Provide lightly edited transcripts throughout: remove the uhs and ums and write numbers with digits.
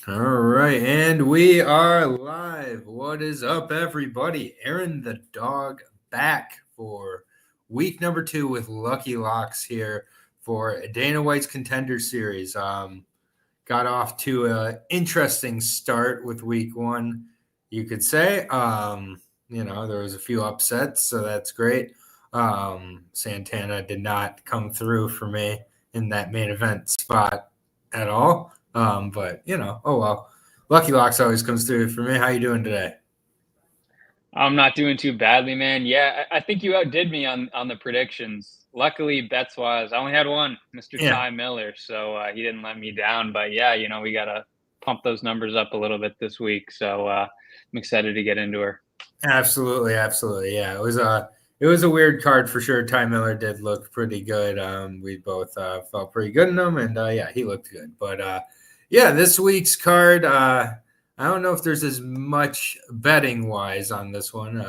All right, and we are live. What is up, everybody? Aaron the dog back for week number 2 with Lucky Locks here for Dana White's Contender Series. Got off to an interesting start with week 1, you could say. There was a few upsets, so that's great. Santana did not come through for me in that main event spot at all. But oh well. Lucky Locks always comes through for me. How you doing today? I'm not doing too badly, man. Yeah, I think you outdid me on the predictions. Luckily, bets wise, I only had one, Mr. Yeah, Ty Miller, so he didn't let me down. But yeah, we gotta pump those numbers up a little bit this week. So I'm excited to get into her. absolutely, absolutely. Yeah, it was a weird card for sure. Ty Miller did look pretty good. We both felt pretty good in him, and yeah, he looked good. But yeah, this week's card, I don't know if there's as much betting wise on this one,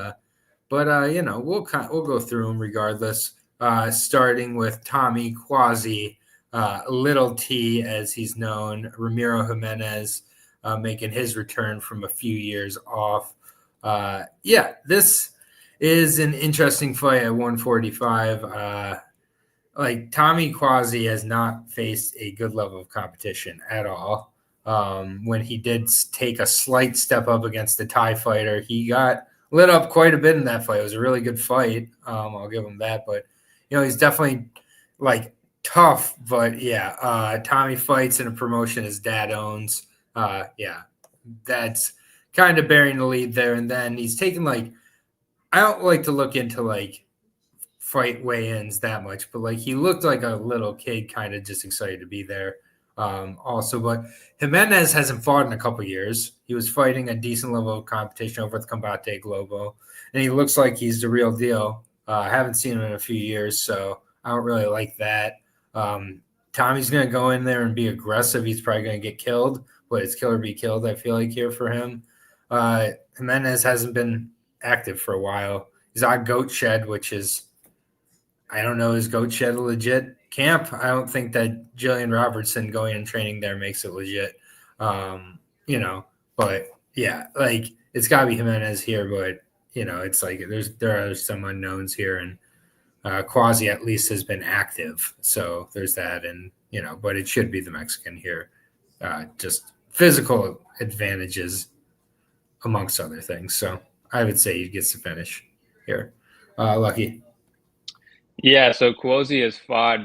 but we'll go through them regardless. Starting with Tommy Quasi, Little T as he's known, Ramiro Jimenez making his return from a few years off. Yeah, this is an interesting fight at 145. Like Tommy Quasi has not faced a good level of competition at all. When he did take a slight step up against the Thai fighter, he got lit up quite a bit in that fight. It was a really good fight. I'll give him that. But he's definitely like tough. But yeah, Tommy fights in a promotion his dad owns. Yeah, that's kind of bearing the lead there. And then he's taken I don't like to look into fight weigh-ins that much, but he looked like a little kid, kind of just excited to be there. Also, but Jimenez hasn't fought in a couple years. He was fighting a decent level of competition over with Combate Globo, and he looks like he's the real deal. I haven't seen him in a few years, so I don't really like that. Tommy's going to go in there and be aggressive. He's probably going to get killed, but it's kill or be killed, I feel like, here for him. Jimenez hasn't been active for a while. He's on Goat Shed, which is, I don't know, is Goat Shed a legit camp? I don't think that Jillian Robertson going and training there makes it legit. Um, you know, but yeah, it's got to be Jimenez here, but it's there are some unknowns here, and Quasi at least has been active, so there's that, and but it should be the Mexican here, just physical advantages amongst other things. So I would say he gets the finish here. Lucky. Yeah, so Quosi has fought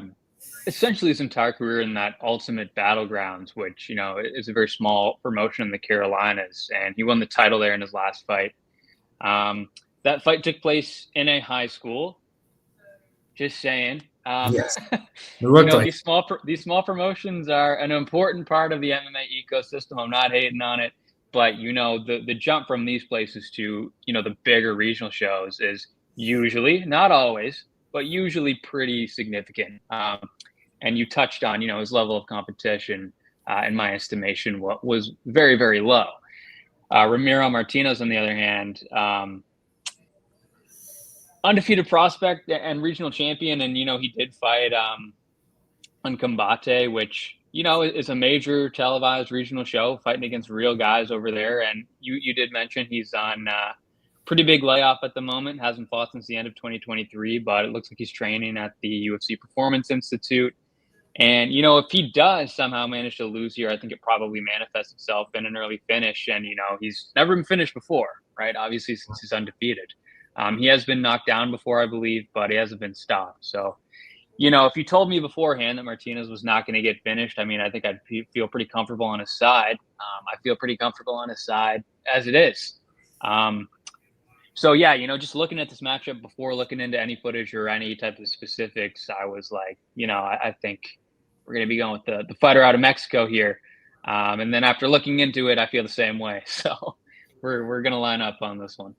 essentially his entire career in that Ultimate Battlegrounds, which is a very small promotion in the Carolinas, and he won the title there in his last fight. That fight took place in a high school. Just saying. Yes, it looked like. These small promotions are an important part of the MMA ecosystem. I'm not hating on it, but the jump from these places to the bigger regional shows is usually, not always, but usually pretty significant. And you touched on his level of competition, in my estimation, what was very, very low. Ramiro Martinez, on the other hand, undefeated prospect and regional champion, and he did fight on Combate, which is a major televised regional show, fighting against real guys over there. And you did mention he's on pretty big layoff at the moment, hasn't fought since the end of 2023, but it looks like he's training at the UFC Performance Institute. And if he does somehow manage to lose here, I think it probably manifests itself in an early finish. And he's never been finished before, right? Obviously, since he's undefeated. He has been knocked down before, I believe, but he hasn't been stopped. So, if you told me beforehand that Martinez was not going to get finished, I mean, I think I'd feel pretty comfortable on his side. I feel pretty comfortable on his side as it is. So, yeah, just looking at this matchup before looking into any footage or any type of specifics, I was like, I think we're going to be going with the fighter out of Mexico here. And then after looking into it, I feel the same way. So we're going to line up on this one.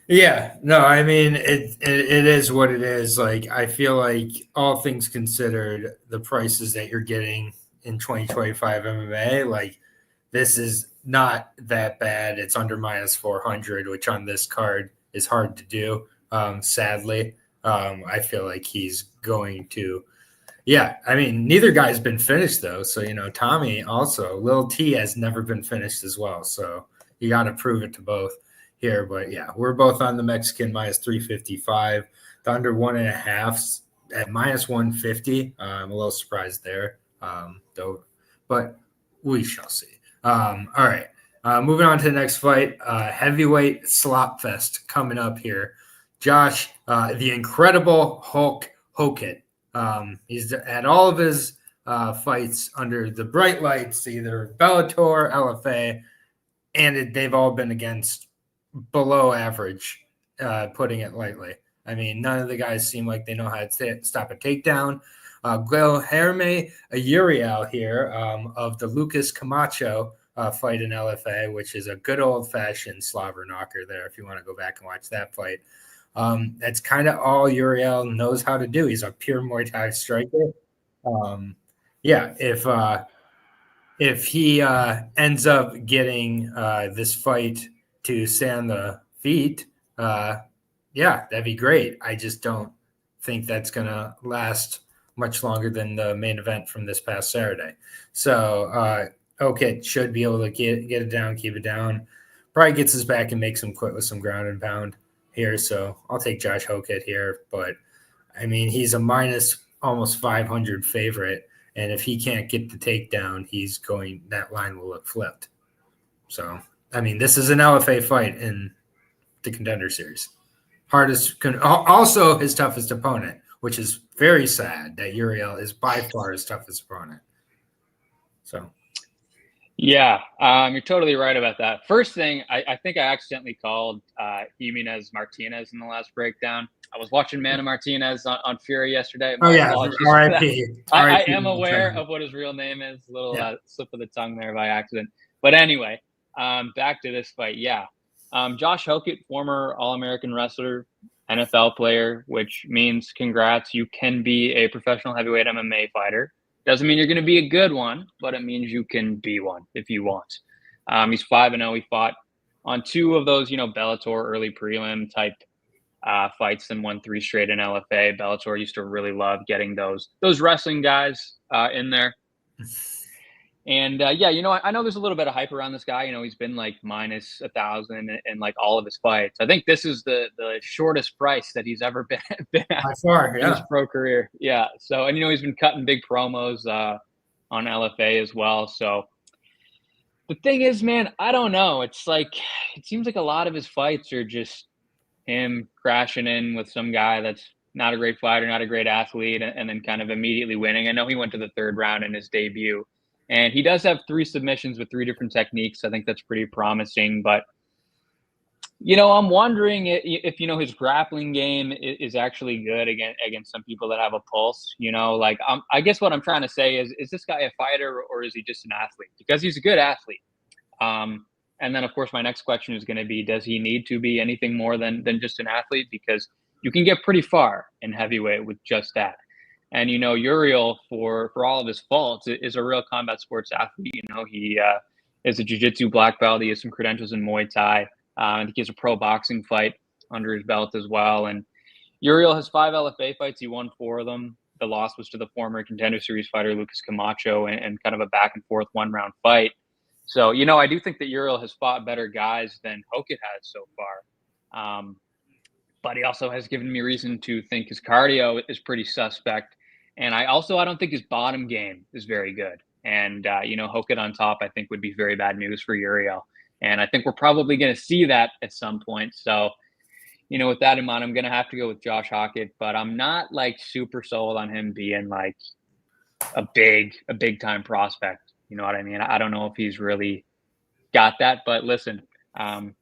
Yeah, no, I mean it is what it is. I feel like all things considered, the prices that you're getting in 2025 MMA, this is not that bad. It's under minus 400, which on this card is hard to do. Sadly, I feel like he's going to Yeah, I mean, neither guy's been finished though. So, Tommy also, Lil T has never been finished as well. So you got to prove it to both here. But yeah, we're both on the Mexican minus 355. The under 1.5 at minus 150. I'm a little surprised there, though, but we shall see. All right. Moving on to the next fight, heavyweight slop fest coming up here. Josh, the incredible Hulk Hokett. He's at all of his fights under the bright lights, either Bellator, LFA, and they've all been against below average, putting it lightly. I mean, none of the guys seem like they know how to stop a takedown. Guilherme Uriel here of the Lucas Camacho fight in LFA, which is a good old-fashioned slobber knocker there if you want to go back and watch that fight. That's kind of all Uriel knows how to do. He's a pure Muay Thai striker. Yeah, if he ends up getting this fight to stay on the feet, yeah, that'd be great. I just don't think that's going to last much longer than the main event from this past Saturday. So, okay, should be able to get it down, keep it down. Probably gets his back and makes him quit with some ground and pound here. So I'll take Josh Hokett here. But, I mean, he's a minus almost 500 favorite. And if he can't get the takedown, that line will look flipped. So, I mean, this is an LFA fight in the Contender Series. Also his toughest opponent, which is very sad that Uriel is by far his toughest opponent. So. Yeah, you're totally right about that. First thing, I think I accidentally called Jimenez Martinez in the last breakdown. I was watching Mana Martinez on Fury yesterday. My apologies. R.I.P. I am aware of what his real name is. A little slip of the tongue there by accident. But anyway, back to this fight. Yeah, Josh Hokett, former All-American wrestler, NFL player, which means congrats. You can be a professional heavyweight MMA fighter. Doesn't mean you're going to be a good one, but it means you can be one if you want. He's 5-0. He fought on 2 of those, Bellator early prelim type fights and won 3 straight in LFA. Bellator used to really love getting those wrestling guys in there. And yeah, I know there's a little bit of hype around this guy. He's been like minus 1,000 in like all of his fights. I think this is the shortest price that he's ever been at by far, in his pro career. Yeah. So, and he's been cutting big promos on LFA as well. So the thing is, man, I don't know. It's like it seems like a lot of his fights are just him crashing in with some guy that's not a great fighter, not a great athlete, and then kind of immediately winning. I know he went to the 3rd round in his debut. And he does have 3 submissions with 3 different techniques. I think that's pretty promising. But, I'm wondering if his grappling game is actually good against some people that have a pulse. I guess what I'm trying to say is this guy a fighter or is he just an athlete? Because he's a good athlete. And then, of course, my next question is going to be, does he need to be anything more than just an athlete? Because you can get pretty far in heavyweight with just that. And, Uriel, for all of his faults, is a real combat sports athlete. He is a jiu-jitsu black belt. He has some credentials in Muay Thai. I think he has a pro boxing fight under his belt as well. And Uriel has 5 LFA fights. He won 4 of them. The loss was to the former Contender Series fighter, Lucas Camacho, and kind of a back-and-forth one-round fight. So, I do think that Uriel has fought better guys than Hokett has so far. But he also has given me reason to think his cardio is pretty suspect. And I don't think his bottom game is very good. And, Hokett on top, I think would be very bad news for Uriel. And I think we're probably going to see that at some point. So, with that in mind, I'm going to have to go with Josh Hokett, but I'm not like super sold on him being like a big time prospect. You know what I mean? I don't know if he's really got that, but listen,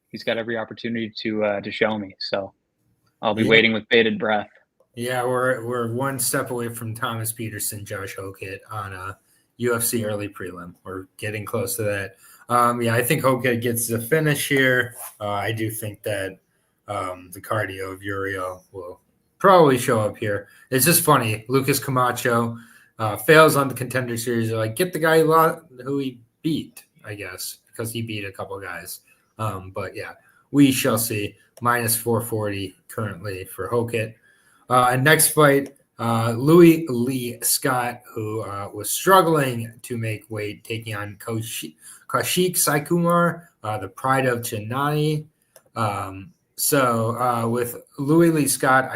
he's got every opportunity to show me. So I'll be waiting with bated breath. Yeah, we're one step away from Thomas Peterson, Josh Hokett on a UFC early prelim. We're getting close to that. Yeah, I think Hokett gets the finish here. I do think that the cardio of Uriel will probably show up here. It's just funny. Lucas Camacho fails on the Contender Series. They're like, get the guy who he beat, I guess, because he beat a couple guys. But yeah, we shall see. Minus 440 currently for Hokett. Next fight, Louis Lee Scott, who was struggling to make weight, taking on Kaushik Saikumar, the pride of Chennai. With Louis Lee Scott,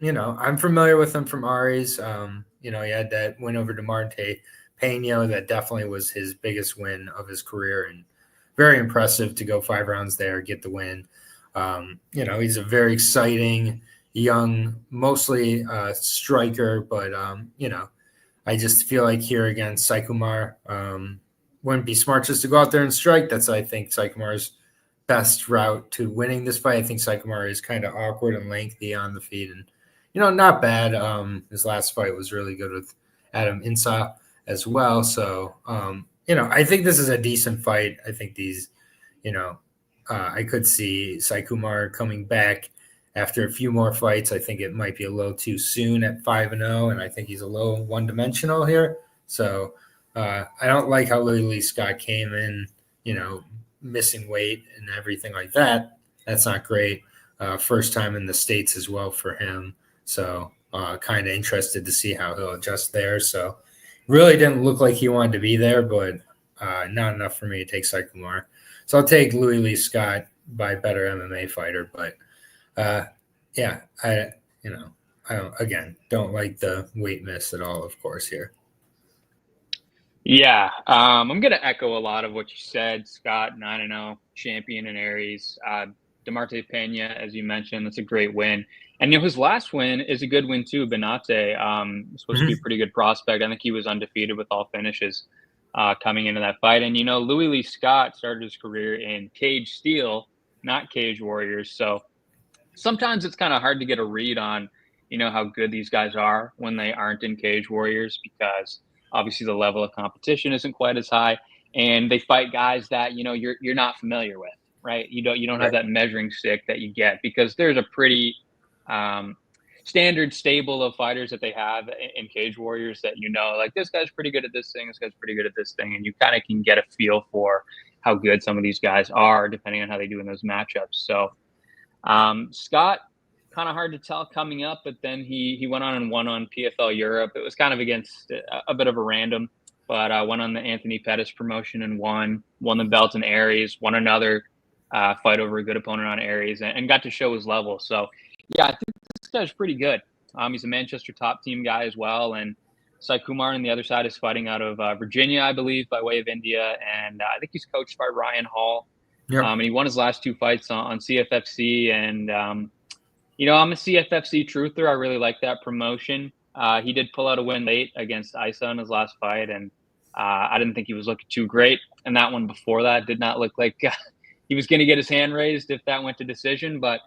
I'm familiar with him from Aries. He had that win over DeMarte Pena. That definitely was his biggest win of his career, and very impressive to go 5 rounds there, get the win. He's a very exciting young, mostly striker, but I just feel like here against Saikumar, wouldn't be smart just to go out there and strike. That's, I think, Saikumar's best route to winning this fight. I think Saikumar is kind of awkward and lengthy on the feet, and not bad. His last fight was really good with Adam Insa as well. So I think this is a decent fight. I think these, I could see Saikumar coming back after a few more fights. I think it might be a little too soon at 5-0, and I think he's a little one-dimensional here. So I don't like how Louis Scott came in, missing weight and everything like that. That's not great. First time in the States as well for him. So kind of interested to see how he'll adjust there. So really didn't look like he wanted to be there, but not enough for me to take Saikumar. So I'll take Louis Lee Scott by better MMA fighter, but I don't like the weight miss at all, of course, here. Yeah, I'm going to echo a lot of what you said. Scott, 9-0, champion in Aries. DeMarte Pena, as you mentioned, that's a great win. And his last win is a good win too. Benate, supposed to be a pretty good prospect. I think he was undefeated with all finishes coming into that fight. And Louis Lee Scott started his career in Cage Steel, not Cage Warriors. So sometimes it's kind of hard to get a read on how good these guys are when they aren't in Cage Warriors, because obviously the level of competition isn't quite as high, and they fight guys that you're not familiar with, right? You don't have that measuring stick that you get, because there's a pretty standard stable of fighters that they have in Cage Warriors that like, this guy's pretty good at this thing, this guy's pretty good at this thing, and you kind of can get a feel for how good some of these guys are depending on how they do in those matchups. So Scott, kind of hard to tell coming up, but then he went on and won on PFL Europe. It was kind of against a bit of a random, but went on the Anthony Pettis promotion and won the belt in Aries, won another fight over a good opponent on Aries, and got to show his level. So yeah, I think this guy's pretty good. He's a Manchester top team guy as well, and Saikumar on the other side is fighting out of Virginia, I believe, by way of India, and I think he's coached by Ryan Hall. Yep. And he won his last 2 fights on CFFC, and I'm a CFFC truther. I really like that promotion. He did pull out a win late against Isa in his last fight, and I didn't think he was looking too great. And that one before that did not look like he was going to get his hand raised if that went to decision. But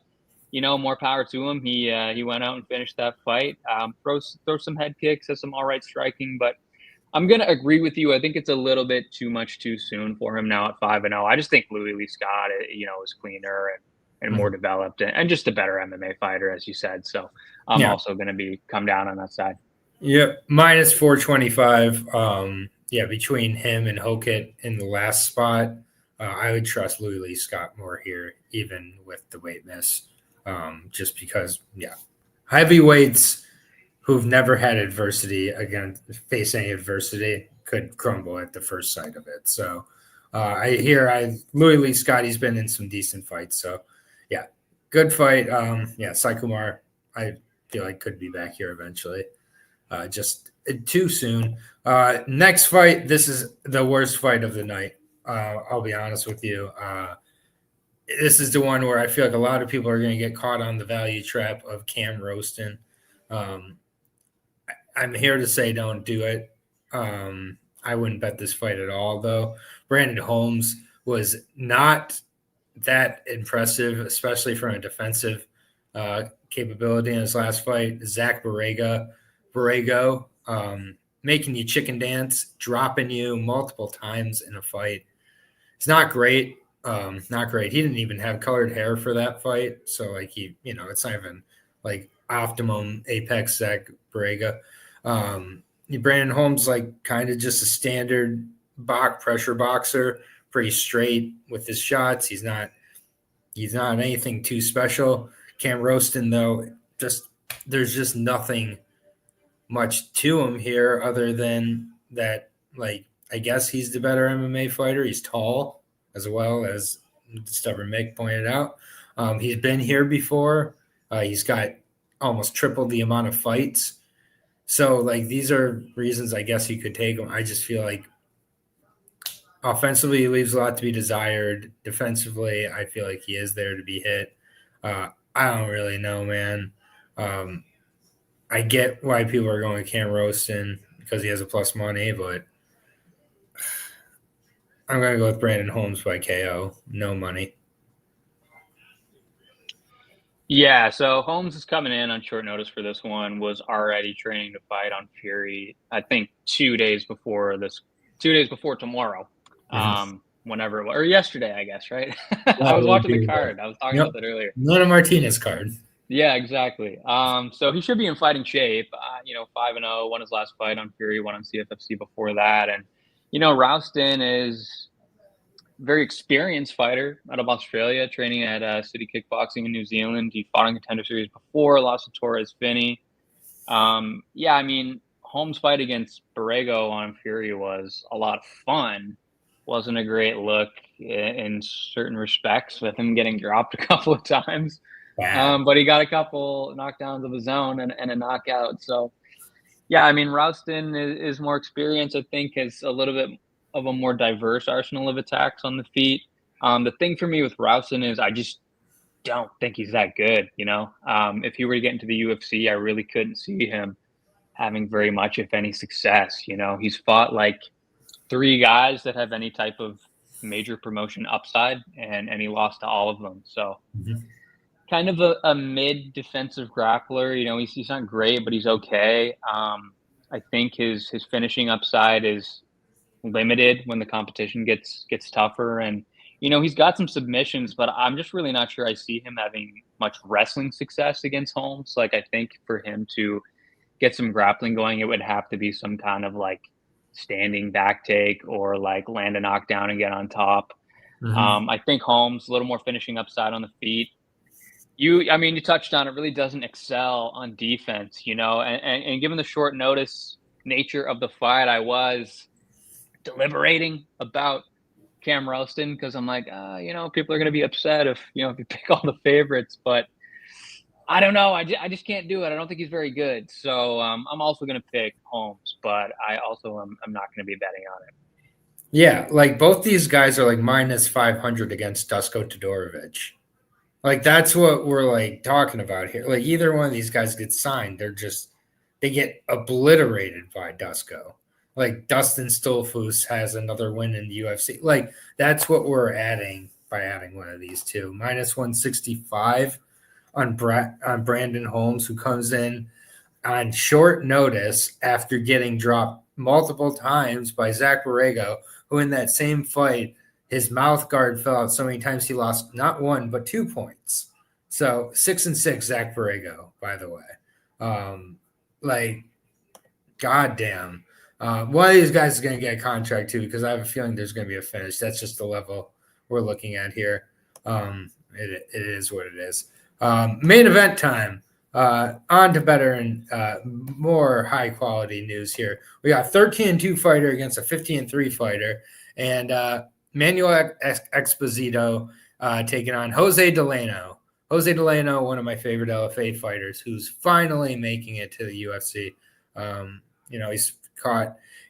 more power to him. He went out and finished that fight. Throw some head kicks, has some all right striking, but I'm going to agree with you. I think it's a little bit too much too soon for him now at 5-0. I just think Louis Lee Scott, is cleaner and more developed and just a better MMA fighter, as you said. So I'm also going to come down on that side. Yeah, minus 425. Between him and Hokit in the last spot, I would trust Louis Lee Scott more here, even with the weight miss, just because, heavyweights who've never had adversity facing adversity could crumble at the first sight of it. So Louis Lee Scott, he's been in some decent fights. So good fight. Saikumar, I feel like could be back here eventually. Just too soon. Next fight, this is the worst fight of the night. I'll be honest with you. This is the one where I feel like a lot of people are going to get caught on the value trap of Cam Roston. I'm here to say don't do it. I wouldn't bet this fight at all, though. Brandon Holmes was not that impressive, especially from a defensive capability in his last fight. Zach Borrego, making you chicken dance, dropping you multiple times in a fight. It's not great. Not great. He didn't even have colored hair for that fight. So, it's not even like optimum apex Zach Borrego. Brandon Holmes, kind of just a standard pressure boxer, pretty straight with his shots. He's not anything too special. Cam Roston, though, there's just nothing much to him here other than that. Like, I guess he's the better MMA fighter. He's tall, as well as Stubborn Mick pointed out. He's been here before. He's got almost triple the amount of fights. So, like, these are reasons I guess you could take him. I just feel like offensively, he leaves a lot to be desired. Defensively, I feel like he is there to be hit. I don't really know, man. I get why people are going Cam Roston because he has a plus money, but I'm going to go with Brandon Holmes by KO. No money. Yeah, so Holmes is coming in on short notice for this one, was already training to fight on Fury, I think 2 days before tomorrow. Mm-hmm. Whenever it was, or yesterday, I guess, right? I was watching the card. I was talking about that earlier. Not a Martinez card. Yeah, exactly. So he should be in fighting shape. 5-0, won his last fight on Fury, won on CFFC before that. And, Rouston is a very experienced fighter out of Australia, training at City Kickboxing in New Zealand. He fought on Contender Series before, lost to Torres Finney. Holmes' fight against Borrego on Fury was a lot of fun. Wasn't a great look in certain respects, with him getting dropped a couple of times. But he got a couple knockdowns of his own and a knockout. So, Rouston is more experienced. I think has a little bit of a more diverse arsenal of attacks on the feet. The thing for me with Rouston is I just don't think he's that good. If he were to get into the UFC, I really couldn't see him having very much, if any, success. He's fought like 3 guys that have any type of major promotion upside, and he lost to all of them. So kind of a mid defensive grappler. He's not great, but he's okay. I think his finishing upside is limited when the competition gets tougher. And, he's got some submissions, but I'm just really not sure I see him having much wrestling success against Holmes. Like, I think for him to get some grappling going, it would have to be some kind of like standing back take or like land a knockdown and get on top. I think Holmes, a little more finishing upside on the feet. You touched on it, really doesn't excel on defense, and given the short notice nature of the fight, I was deliberating about Cam Ralston because I'm like, people are going to be upset if you pick all the favorites, but I don't know. I just can't do it. I don't think he's very good. So I'm also going to pick Holmes, but I also I'm not going to be betting on it. Yeah, like both these guys are like minus 500 against Dusko Todorovic. Like that's what we're like talking about here. Like either one of these guys gets signed, they get obliterated by Dusko. Like Dustin Stolfus has another win in the UFC. Like that's what we're adding by adding one of these two. Minus 165 on Brandon Holmes, who comes in on short notice after getting dropped multiple times by Zach Borrego, who in that same fight, his mouth guard fell out so many times he lost not 1 but 2 points. So 6-6 Zach Borrego, by the way. Goddamn. One of these guys is going to get a contract too, because I have a feeling there's going to be a finish. That's just the level we're looking at here. It is what it is. Main event time. On to better and more high quality news here. We got 13-2 fighter against a 15-3 fighter, and Manuel Exposito taking on Jose Delano. Jose Delano, one of my favorite LFA fighters, who's finally making it to the UFC.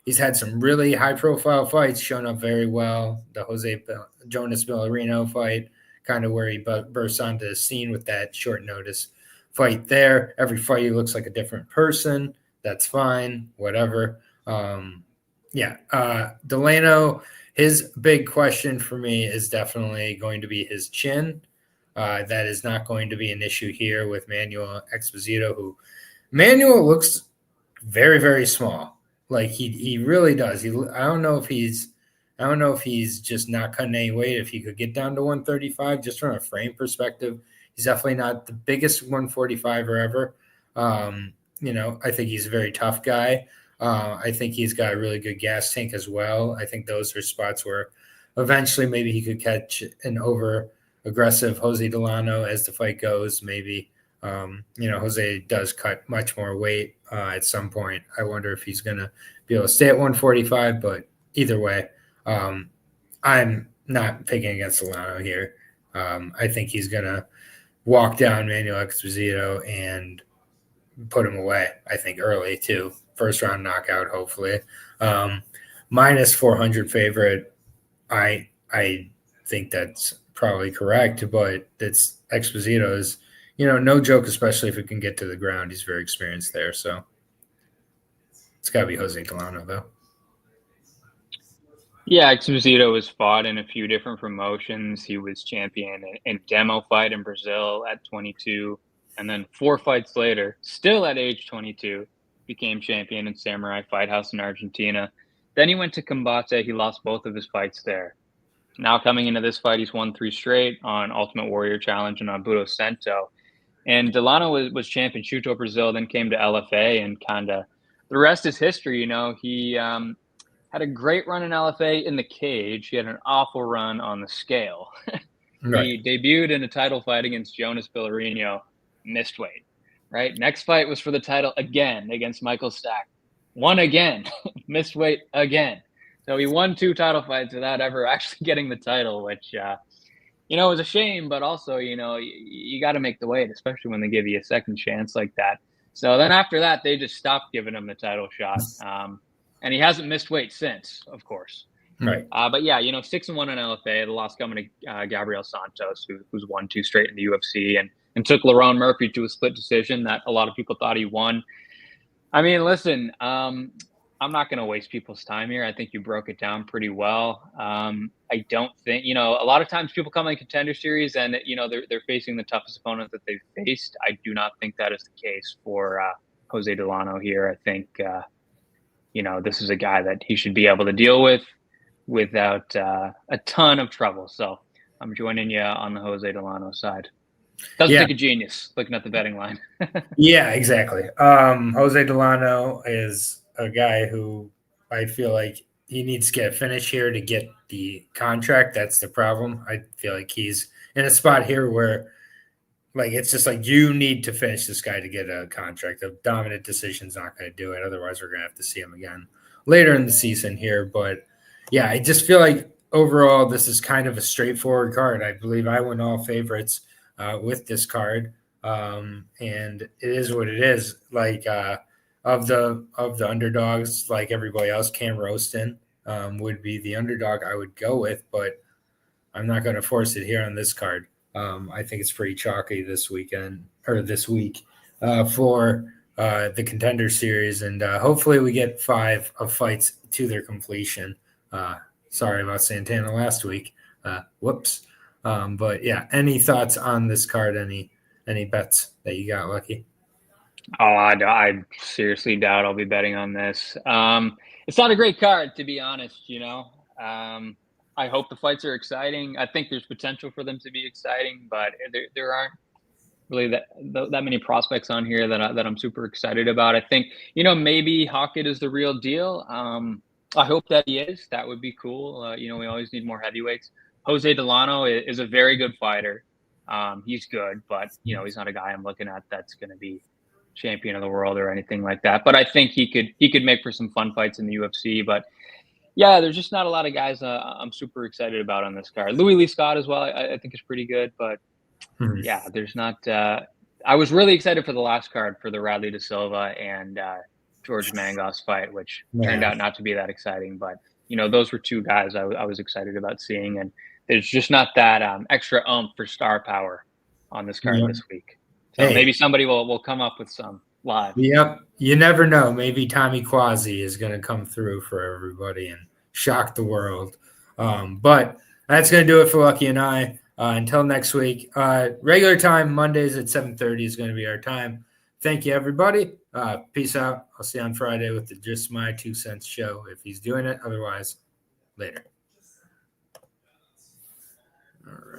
He's had some really high profile fights, shown up very well. The Jonas Villarino fight, kind of where he bursts onto the scene with that short notice fight there. Every fight he looks like a different person. That's fine, whatever. Delano, his big question for me is definitely going to be his chin. That is not going to be an issue here with Manuel Exposito, who Manuel looks very, very small. Like he really does. I don't know if he's just not cutting any weight. If he could get down to 135, just from a frame perspective, he's definitely not the biggest 145er ever. I think he's a very tough guy. I think he's got a really good gas tank as well. I think those are spots where eventually maybe he could catch an over aggressive Jose Delano as the fight goes, maybe. Jose does cut much more weight at some point. I wonder if he's going to be able to stay at 145, but either way, I'm not picking against Delano here. I think he's going to walk down Manuel Esposito and put him away, I think, early, too. First round knockout, hopefully. Minus 400 favorite, I think that's probably correct, but it's Esposito's, no joke, especially if it can get to the ground. He's very experienced there, so it's got to be Jose Delano, though. Yeah, Esposito was fought in a few different promotions. He was champion in demo fight in Brazil at 22, and then 4 fights later, still at age 22, became champion in Samurai Fight House in Argentina. Then he went to Combate. He lost both of his fights there. Now coming into this fight, he's won 3 straight on Ultimate Warrior Challenge and on Budo Sento. And Delano was champion Chuto Brazil, then came to LFA, and kind of the rest is history. He had a great run in LFA in the cage. He had an awful run on the scale. Right. He debuted in a title fight against Jonas Villarino, missed weight. Right. Next fight was for the title again against Michael Stack. Won again, missed weight again. So he won 2 title fights without ever actually getting the title, which was a shame, but also, you got to make the weight, especially when they give you a second chance like that. So then after that, they just stopped giving him the title shot. And he hasn't missed weight since, of course. Right. But yeah, 6-1 in LFA. The loss coming to Gabriel Santos, who's won 2 straight in the UFC, and took Lerone Murphy to a split decision that a lot of people thought he won. I mean, listen, I'm not going to waste people's time here. I think you broke it down pretty well. I don't think, a lot of times people come in the Contender Series and, they're facing the toughest opponent that they've faced. I do not think that is the case for Jose Delano here. I think, this is a guy that he should be able to deal with without a ton of trouble. So I'm joining you on the Jose Delano side. Doesn't take a genius looking at the betting line. Yeah, exactly. Jose Delano is a guy who I feel like he needs to get a finish here to get the contract. That's the problem. I feel like he's in a spot here where, it's just like you need to finish this guy to get a contract. A dominant decision's not going to do it. Otherwise, we're going to have to see him again later in the season here. But, yeah, I just feel like overall this is kind of a straightforward card. I believe I win all favorites with this card. And it is what it is. Of the underdogs, like everybody else, Cam Roston would be the underdog I would go with, but I'm not going to force it here on this card. I think it's pretty chalky this week for the Contender Series, and hopefully we get 5 of fights to their completion. Sorry about Santana last week. Whoops. But yeah, any thoughts on this card? Any bets that you got, Lucky? Oh, I seriously doubt I'll be betting on this. It's not a great card, to be honest. I hope the fights are exciting. I think there's potential for them to be exciting, but there aren't really that many prospects on here that I'm super excited about. I think maybe Hockett is the real deal. I hope that he is. That would be cool. We always need more heavyweights. Jose Delano is a very good fighter. He's good, but he's not a guy I'm looking at that's going to be champion of the world or anything like that. But I think he could make for some fun fights in the UFC. But yeah, there's just not a lot of guys I'm super excited about on this card. Louis Lee Scott as well, I think is pretty good. But yeah, there's not. I was really excited for the last card for the Radley De Silva and George Mangos fight, which turned out not to be that exciting. But those were 2 guys I was excited about seeing, and there's just not that extra for star power on this card this week. So maybe somebody will come up with some live. Yep. You never know. Maybe Tommy Quasi is going to come through for everybody and shock the world. But that's going to do it for Lucky and I. Until next week, regular time, Mondays at 7:30 is going to be our time. Thank you, everybody. Peace out. I'll see you on Friday with the Just My 2 Cents show if he's doing it. Otherwise, later. All right.